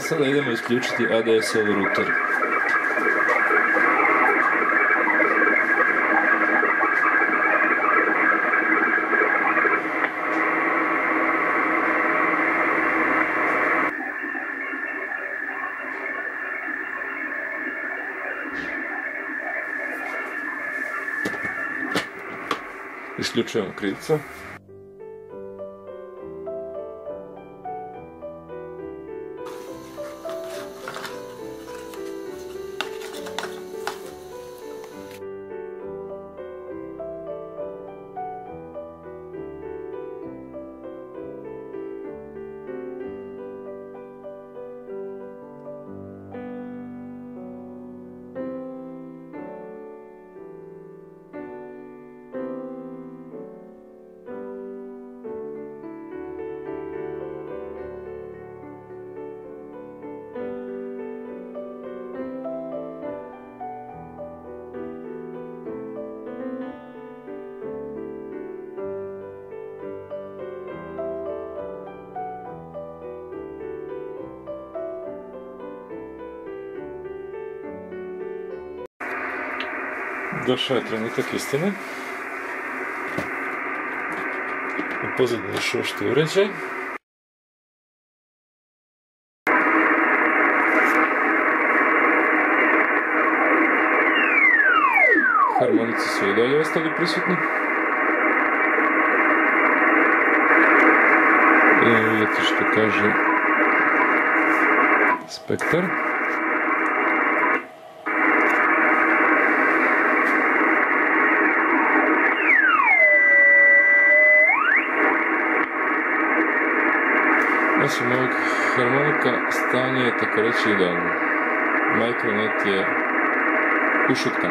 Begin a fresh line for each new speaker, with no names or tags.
sada idemo isključiti ADSL router. Isključujemo krivca. Došao je trenutak istine. U pozadini šušti uređaj. Harmonici su i dalje ostali prisutni. Idemo vidjeti što kaže spektar. Osim ovog harmonika, stanje je tako reći idealno. Micronet je ušutkan.